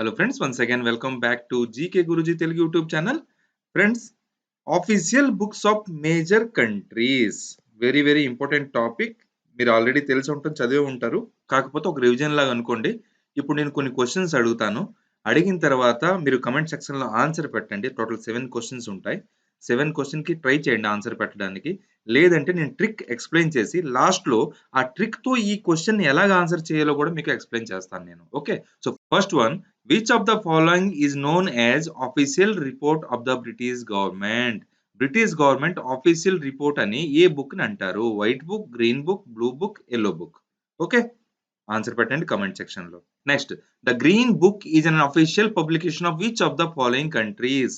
Hello friends, once again welcome back to GK Guruji Telugu YouTube channel. Friends, official books of major countries. Very important topic. మీరు already తెలిసి ఉంటుంది, చదివే ఉంటారు. కాకపోతే ఒక revision లాగా అనుకోండి. ఇప్పుడు నేను కొన్ని క్వశ్చన్స్ అడుగుతాను. అడిగిన తర్వాత మీరు కమెంట్ సెక్షన్లో ఆన్సర్ పెట్టండి. టోటల్ 7 క్వశ్చన్స్ ఉంటాయి. 7 క్వశ్చన్కి ట్రై చేయండి ఆన్సర్ పెట్టడానికి. లేదంటే నేను ట్రిక్ ఎక్స్ప్లెయిన్ చేసి లాస్ట్లో ఆ ట్రిక్తో ఈ క్వశ్చన్ ఎలాగ ఆన్సర్ చేయాలో కూడా మీకు ఎక్స్ప్లెయిన్ చేస్తాను నేను. Okay, so first one, which of the following is known as official report of the British government? British government official report అని ఏ బుక్ ని అంటారు? White book, green book, blue book, yellow book. Okay, answer పెట్టండి comment section లో. Next, the green book is an official publication of which of the following countries?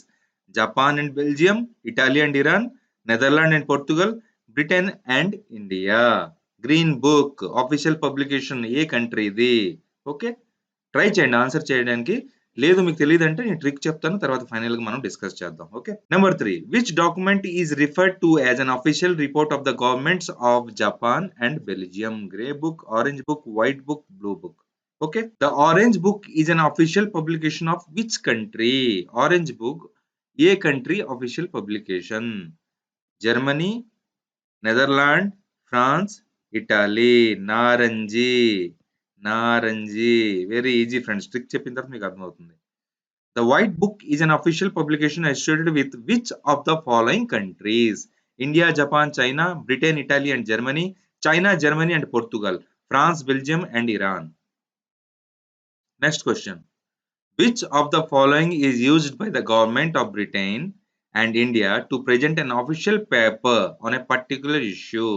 Japan and Belgium, Italy and Iran, Netherland and Portugal, Britain and India. Green book official publication ఏ కంట్రీది? Okay, try చేయండి answer చేయడానికి. లేదు మీకు తెలియదంటే నేను trick చెప్తాను, తర్వాత ఫైనల్ గా మనం డిస్కస్ చేద్దాం. Okay, number 3, which document is referred to as an official report of the governments of Japan and Belgium? Grey book, orange book, white book, blue book. Okay, the orange book is an official publication of which country? Orange book ఏ country official publication? Germany, Netherland, France, Italy. నారంజీ. Very easy friends, trick చెప్పిన తర్వాత మీకు అర్థమవుతుంది. The white book is an official publication associated with which of the following countries? India, Japan, China, Britain, Italy and Germany, China, Germany and Portugal, France, Belgium and Iran. Next question, which of the following is used by the government of Britain and India to present an official paper on a particular issue?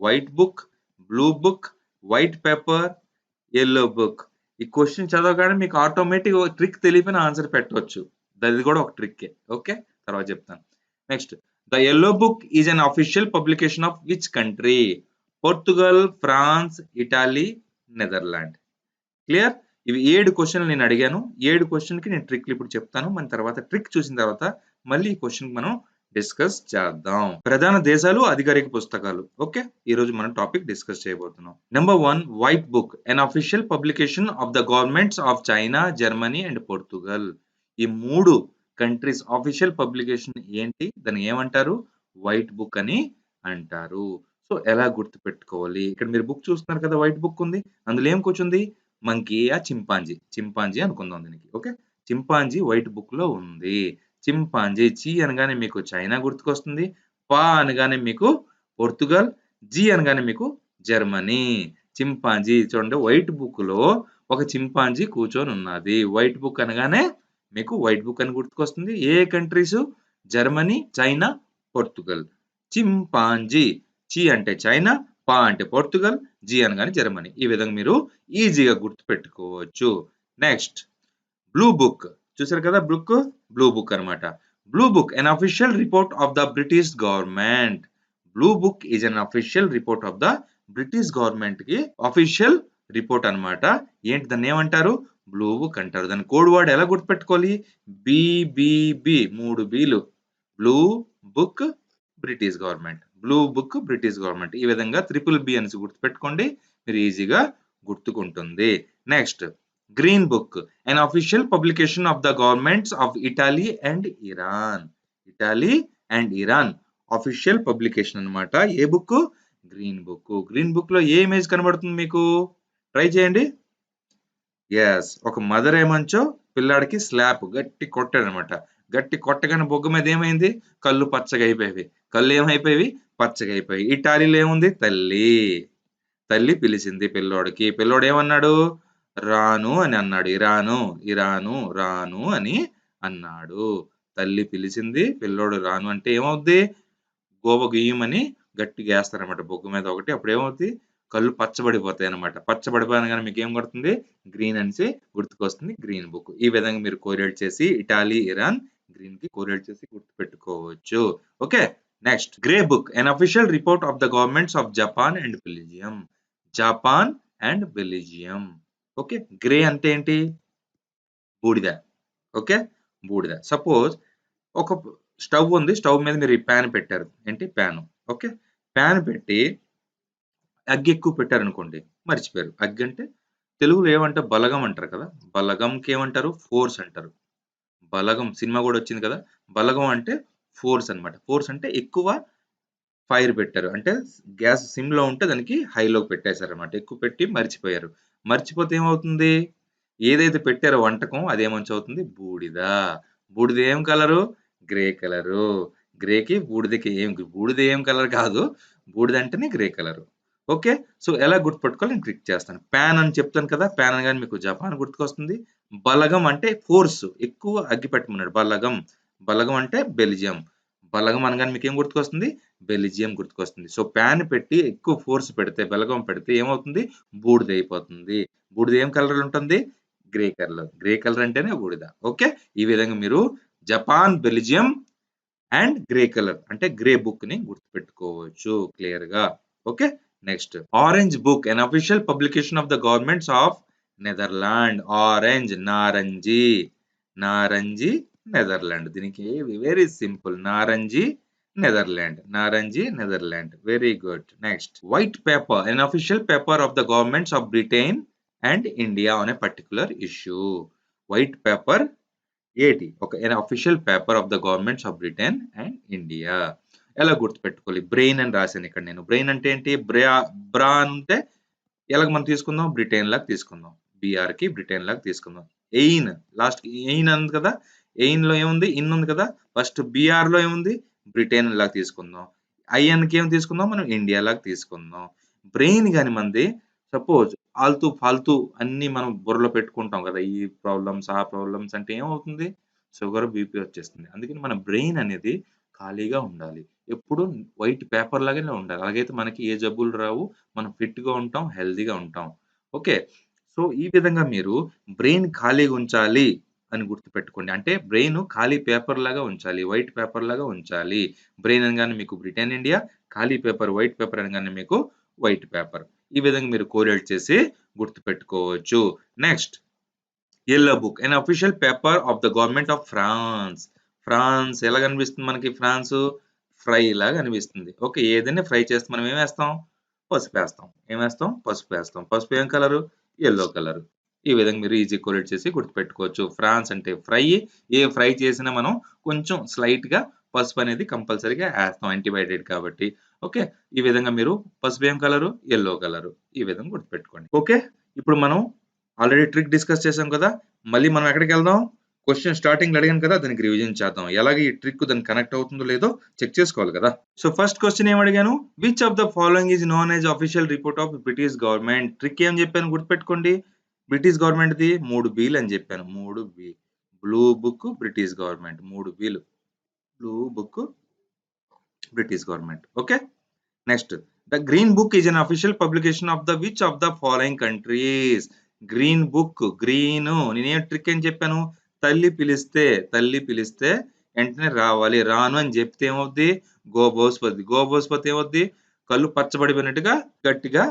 White book, blue book, white paper, yellow book. ఈ question చదవగానే మీకు automatic trick తెలియని answer పెట్టవచ్చు. అది కూడా ఒక trick. Okay, తర్వాత చెప్తాను. Next, the yellow book is an official publication of which country? Portugal, France, Italy, Netherland. Clear? ఇవి 7 క్వశ్చన్లు నేను అడిగాను. 7 క్వశ్చన్కి నేను ట్రిక్లు ఇప్పుడు చెప్తాను. మన తర్వాత ట్రిక్ చూసిన తర్వాత మళ్ళీ ఈ క్వశ్చన్ మనం డిస్కస్ చేద్దాం. ప్రధాన దేశాలు, అధికారిక పుస్తకాలు. ఓకే, ఈ రోజు మనం టాపిక్ డిస్కస్ చేయబోతున్నాం. Number 1, white book, an official publication of the governments of China, Germany and Portugal. ఈ 3 కంట్రీస్ అఫీషియల్ పబ్లికేషన్ ఏంటి? దాన్ని ఏమంటారు? వైట్ బుక్ అని అంటారు. సో ఎలా గుర్తు పెట్టుకోవాలి? ఇక్కడ మీరు బుక్ చూస్తున్నారు కదా, వైట్ బుక్ ఉంది. అందులో ఏం కూర్చుంది? మంకీ, చింపాంజీ అనుకుందాం దీనికి. ఓకే, చింపాంజీ వైట్ బుక్ లో ఉంది. చింపాంజీ, చి అనగానే మీకు చైనా గుర్తుకొస్తుంది, పా అనగానే మీకు పోర్చుగల్, జీ అనగానే మీకు జర్మనీ. చింపాంజీ చూడండి, వైట్ బుక్ లో ఒక చింపాంజీ కూర్చొని ఉన్నది. వైట్ బుక్ అనగానే మీకు వైట్ బుక్ అని గుర్తుకొస్తుంది. ఏ countries? Germany, China, Portugal. Chimpanzee, చి అంటే చైనా, పా అంటే పోర్చుగల్, జీ అనగానే జర్మనీ. ఈ విధంగా మీరు ఈజీగా గుర్తు పెట్టుకోవచ్చు. నెక్స్ట్, బ్లూ బుక్ చూసారు కదా, బ్లూ బుక్ అనమాట. Blue book an official report of the British government. Blue book is an official report of the British government కి అఫీషియల్ రిపోర్ట్ అనమాట. ఏంటి దాన్ని ఏమంటారు? బ్లూ బుక్ అంటారు. దాని కోడ్ వర్డ్ ఎలా గుర్తుపెట్టుకోవాలి? బిబిబి, 3 బీలు. Blue book British government, blue book British government. ఈ విధంగా ట్రిపుల్ బి అని గుర్తుపెట్టుకోండి, మీరు ఈజీగా గుర్తుకుంటుంది. Next, green book, an official publication of the governments of Italy and Iran. Italy and Iran official publication అన్నమాట. ఏ book? Green book. Green book లో ఏ ఇమేజ్ కనబడుతుంది మీకు? ట్రై చేయండి. ఎస్, ఒక మదర్ ఏమంచో పిల్లాడికి స్లాప్ గట్టి కొట్టాడు అనమాట. గట్టి కొట్టగానే బొగ్గ మీద ఏమైంది? కళ్ళు పచ్చగా అయిపోయేవి. కళ్ళు ఏమైపోయేవి? పచ్చగా అయిపోయి. ఇటాలీలో ఏముంది? తల్లి పిలిచింది పిల్లోడికి. పిల్లోడు ఏమన్నాడు? రాను అని అన్నాడు. ఇరాను రాను అని అన్నాడు. తల్లి పిలిచింది, పిల్లోడు రాను అంటే ఏమవుద్ది? గోవ గీయమని గట్టిగా వేస్తారనమాట బొగ్గు మీద ఒకటి. అప్పుడు ఏమవుతుంది? కళ్ళు పచ్చబడిపోతాయి అనమాట. పచ్చబడిపోయిన మీకు ఏం కొడుతుంది? గ్రీన్ అనేసి గుర్తుకొస్తుంది, గ్రీన్ బుక్. ఈ విధంగా మీరు కోరిలేట్ చేసి ఇటాలీ, ఇరాన్, గ్రీన్ కి కోరిలేట్ చేసి గుర్తు పెట్టుకోవచ్చు. Okay, next, grey book, an official report of the governments of Japan and Belgium. Japan and Belgium. Okay, grey అంటే ఏంటి? బూడిద. ఓకే, బూడిద. సపోజ్ ఒక స్టవ్ ఉంది, స్టవ్ మీద మీరు ఈ ప్యాన్ పెట్టారు. ఏంటి? ప్యాన్. ఓకే, ప్యాన్ పెట్టి అగ్గి ఎక్కువ పెట్టారనుకోండి, మర్చిపోయారు. అగ్గి అంటే తెలుగులో ఏమంటే బలగం అంటారు కదా! బలగంకి ఏమంటారు? ఫోర్స్ అంటారు. బలగం సినిమా గూడా వచ్చింది కదా! బలగం అంటే ఫోర్స్ అన్నమాట. ఫోర్స్ అంటే ఎక్కువ ఫైర్ పెట్టారు. అంటే గ్యాస్ సిమ్‌లో ఉంటే దానికి హైలోకి పెట్టేసారన్నమాట. ఎక్కువ పెట్టి మర్చిపోయారు. మర్చిపోతే ఏమవుతుంది? ఏదైతే పెట్టారో వంటకం అదేమంచవుతుంది? బూడిద. బూడిద ఏం కలరు? Grey colour. గ్రేకి బూడిదకి బూడిద ఏం కలర్ కాదు. బూడిద అంటేనే గ్రే కలరు. ఓకే. సో, ఎలా గుర్తుపెట్టుకోవాలో నేను ట్రిక్ చేస్తాను. పాన్ అని చెప్తాను కదా! పాన్ అనగానే మీకు జపాన్ గుర్తుకొస్తుంది. బలగం అంటే ఫోర్స్ ఎక్కువ అగ్గి పెట్టమన్నాడు. బలగం. బలగం అంటే బెల్జియం. బలగం అనగానే మీకేం గుర్తుకొస్తుంది? బెల్జియం గుర్తుకొస్తుంది. సో, పాన్ పెట్టి ఎక్కువ ఫోర్స్ పెడితే, బలగం పెడితే ఏమవుతుంది? బూడిదయిపోతుంది. బూడిద ఏం కలర్‌లో ఉంటుంది? Grey colour. గ్రే కలర్ అంటేనే బూడిద. ఓకే. ఈ విధంగా మీరు Japan, Belgium and grey colour అంటే గ్రే బుక్‌ని గుర్తుపెట్టుకోవచ్చు క్లియర్‌గా. Okay. Next orange book an official publication of the governments of Netherland. Orange నారంజి. నారంజి నెదర్లాండ్. దీనికి వెరీ సింపుల్. నారంజి నెదర్లాండ్. నారంజి Netherland. Very good. Next white paper an official paper of the governments of Britain and India on a particular issue. White paper ఏటి an official paper of the governments of Britain and India. ఎలా గుర్తుపెట్టుకోవాలి? Brain అని రాశాను ఇక్కడ నేను. Brain అంటే ఏంటి? బ్రా అంటే ఎలాగ మనం తీసుకుందాం? బ్రిటైన్ లాగా తీసుకుందాం. బీఆర్‌కి బ్రిటైన్ లాగా తీసుకుందాం. ఎయిన్ లాస్ట్‌కి ఎయిన్ ఉంది కదా! ఎయిన్‌లో ఏముంది? ఇన్ ఉంది కదా! ఫస్ట్ బీఆర్‌లో ఏముంది? బ్రిటైన్ లాగా తీసుకుందాం. ఐఎన్‌కి ఏం తీసుకుందాం? మనం ఇండియా లాగా తీసుకుందాం. బ్రెయిన్ గాని మనది సపోజ్ ఆల్తూ ఫాల్తూ అన్నీ మనం బుర్రలో పెట్టుకుంటాం కదా! ఈ ప్రాబ్లమ్స్, ఆ ప్రాబ్లమ్స్ అంటే ఏమవుతుంది? షుగర్, బీపీ వచ్చేస్తుంది. అందుకని మన బ్రెయిన్ అనేది ఖాళీగా ఉండాలి. ఎప్పుడు వైట్ పేపర్ లాగానే ఉండాలి. అలాగైతే మనకి ఏ జబ్బులు రావు. మనం ఫిట్‌గా ఉంటాం. హెల్తీగా ఉంటాం. ఓకే. సో, ఈ విధంగా మీరు బ్రెయిన్ ఖాళీగా ఉంచాలి అని గుర్తుపెట్టుకోండి. అంటే బ్రెయిన్ ఖాళీ పేపర్ లాగా ఉంచాలి. వైట్ పేపర్ లాగా ఉంచాలి. బ్రెయిన్ అనగానే మీకు బ్రిటన్ ఇండియా, ఖాళీ పేపర్ వైట్ పేపర్ అనగానే మీకు వైట్ పేపర్. ఈ విధంగా మీరు కోరిలేట్ చేసి గుర్తుపెట్టుకోవచ్చు. Next yellow book an official paper of the government of France. France ఎలా కనిపిస్తుంది మనకి ఫ్రాన్సు? ఫ్రై లాగా అనిపిస్తుంది. ఓకే. ఏదైనా ఫ్రై చేస్తే మనం ఏమేస్తాం? పసుపేస్తాం. ఏమేస్తాం? పసుపేస్తాం. పసుపు ఏం కలరు? Yellow colour. ఈ విధంగా మీరు ఈజీ కొలేట్ చేసి గుర్తుపెట్టుకోవచ్చు. ఫ్రాన్స్ అంటే ఫ్రై. ఏ ఫ్రై చేసినా మనం కొంచెం స్లైట్‌గా పసుపనేది కంపల్సరీగా ఏస్తాం యాంటీబయాటిక్ కాబట్టి. ఓకే. ఈ విధంగా మీరు పసుపు ఏం కలరు? Yellow colour. ఈ విధంగా గుర్తుపెట్టుకోండి. ఓకే. ఇప్పుడు మనం ఆల్రెడీ ట్రిక్ డిస్కస్ చేసాం కదా! మళ్ళీ మనం ఎక్కడికెళ్దాం? క్వెషన్ స్టార్టింగ్‌లో అడిగాను కదా! దానికి రివిజన్ చేద్దాం. ఎలాగ ఈ ట్రిక్ దానికి కనెక్ట్ అవుతుందో లేదో చెక్ చేసుకోవాలి కదా! సో, ఫస్ట్ క్వెషన్ ఏమడిగాను? Which of the following is known as official report of British government. Trick ఏం చెప్పాను గుర్తుపెట్టుకోండి. బ్రిటిష్ గవర్నమెంట్‌ది 3 బిలు అని చెప్పాను. 3 B. Blue book British government 3 బిలు. Blue book British government. Okay. Next the green book is an official publication of the which of the following countries. Green book green నేనేం trick అని చెప్పాను? తల్లి పిలిస్తే వెంటనే రావాలి. రాను అని చెప్తే ఏమవుద్ది? గోబోస్పది. గోబోస్పతి ఏమవుద్ది? కళ్ళు పచ్చబడిపోయినట్టుగా గట్టిగా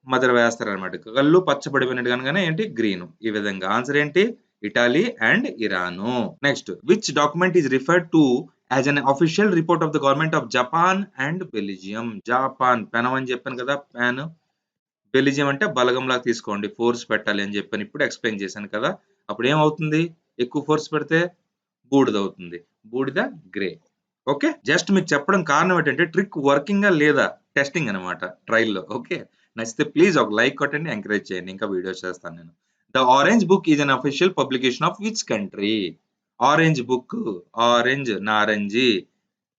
మదర వేస్తారనమాట. కళ్ళు పచ్చబడిపోయినట్టు అనగానే ఏంటి? గ్రీను. ఈ విధంగా ఆన్సర్ ఏంటి? Italy and Iran. Next which document is referred to as an official report of the government of Japan and Belgium. Japan పెనం అని చెప్పాను కదా! పాన్. బెల్జియం అంటే బలగంలాగా తీసుకోండి. ఫోర్స్ పెట్టాలి అని చెప్పాను. ఇప్పుడే ఎక్స్‌ప్లెయిన్ చేశాను కదా! అప్పుడు ఏమవుతుంది? ఎక్కువ ఫోర్స్ పెడితే బూడిదవుతుంది. బూడిద గ్రే. ఓకే. జస్ట్ మీకు చెప్పడం కారణం ఏంటంటే ట్రిక్ వర్కింగా లేదా టెస్టింగ్ అనమాట ట్రైల్‌లో. ఓకే. నచ్చితే ప్లీజ్ ఒక లైక్ కొట్టండి. ఎంకరేజ్ చేయండి. ఇంకా వీడియోస్ చేస్తాను నేను. The orange book is an official publication of which country? Orange book orange నారంజి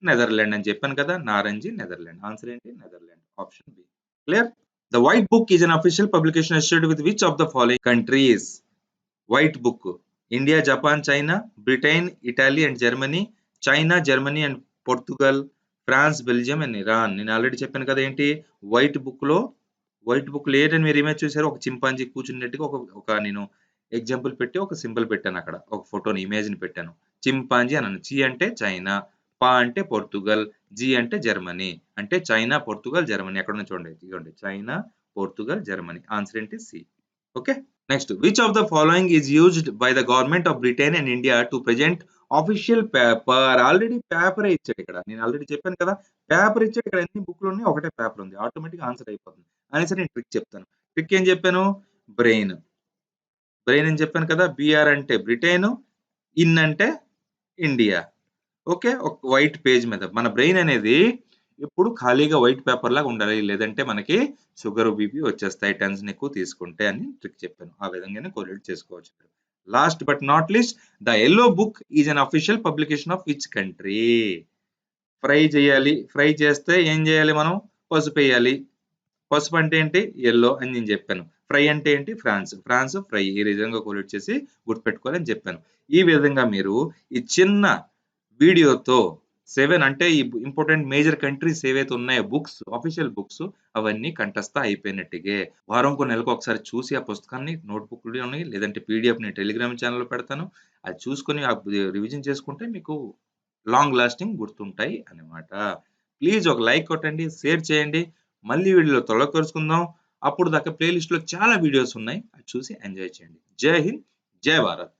నెదర్లాండ్ అని చెప్పాను కదా! నారంజి నెదర్లాండ్. ఆన్సర్ ఏంటి? Netherland. Option B. Clear? The white book is an official publication associated with which of the following countries? White book India, Japan, China, Britain, Italy and Germany. China, Germany and Portugal, France, Belgium and Iran. నేను already చెప్పాను కదా! ఏంటి? White బుక్‌లో white బుక్‌లో ఏంటని మీరు image చూసారు? ఒక చింపాంజీ కూర్చున్నట్టుగా ఒక నేను ఎగ్జాంపుల్ పెట్టి ఒక సింబల్ పెట్టానక్కడ. ఒక ఫోటోని ఇమేజ్‌ని పెట్టాను. చింపాంజీ అన్నాను. చి అంటే చైనా, ప అంటే పోర్చుగల్, జి అంటే జర్మనీ. అంటే చైనా, పోర్చుగల్, జర్మనీ ఎక్కడుందో చూడండి. ఇదిగోండి చైనా, పోర్చుగల్, జర్మనీ. ఆన్సర్ ఏంటి? C. Okay. Next which of the following is used by the government of Britain and India to present official paper. Already పేపరే ఇచ్చాడు ఇక్కడ. నేను ఆల్రెడీ చెప్పాను కదా! పేపర్ ఇచ్చాడు. ఇక్కడ అన్ని బుక్‌లు ఉన్నాయి. ఒకటే పేపర్ ఉంది. ఆటోమేటిక్‌గా ఆన్సర్ అయిపోతుంది. అనేసి నేను ట్రిక్ చెప్తాను. ట్రిక్ ఏం చెప్పాను? బ్రెయిన్. బ్రెయిన్ అని చెప్పాను కదా! బీఆర్ అంటే బ్రిటెను, ఇన్ అంటే ఇండియా. ఓకే. ఒక వైట్ పేజ్ మీద. మన బ్రెయిన్ అనేది ఎప్పుడు ఖాళీగా వైట్ పేపర్ లాగా ఉండాలి. లేదంటే మనకి షుగర్, బీపీ వచ్చేస్తాయి. టెన్షన్ ఎక్కువ తీసుకుంటే అని ట్రిక్ చెప్పాను. ఆ విధంగానే కొరిలేట్ చేసుకోవచ్చు. Last but not least the yellow book is an official publication of which country? Fry చేయాలి. ఫ్రై చేస్తే ఏం చేయాలి మనం? పసుపేయాలి. పసుపు అంటే ఏంటి? యెల్లో అని నేను చెప్పాను. ఫ్రై అంటే ఏంటి? ఫ్రాన్స్. France fry. ఈ విధంగా కొలిట్ చేసి గుర్తుపెట్టుకోవాలని చెప్పాను. ఈ విధంగా మీరు ఈ చిన్న వీడియోతో 7 అంటే ఈ ఇంపార్టెంట్ మేజర్ కంట్రీస్ ఏవైతే ఉన్నాయో బుక్స్, ఆఫీషియల్ బుక్స్ అవన్నీ కంఠస్థ అయిపోయినట్టిగే. వారంకో నెలకో ఒకసారి చూసి ఆ పుస్తకాన్ని నోట్‌బుక్‌లోని లేదంటే పీడీఎఫ్‌ని టెలిగ్రామ్ ఛానెల్‌లో పెడతాను. అది చూసుకొని రివిజన్ చేసుకుంటే మీకు లాంగ్ లాస్టింగ్ గుర్తుంటాయి అన్నమాట. ప్లీజ్ ఒక లైక్ కొట్టండి, షేర్ చేయండి. మళ్ళీ వీడియోలో త్వరలో కలుసుకుందాం. అప్పుడు దాకా ప్లే లిస్ట్‌లో చాలా వీడియోస్ ఉన్నాయి. అది చూసి ఎంజాయ్ చేయండి. జై హింద్! జై భారత్!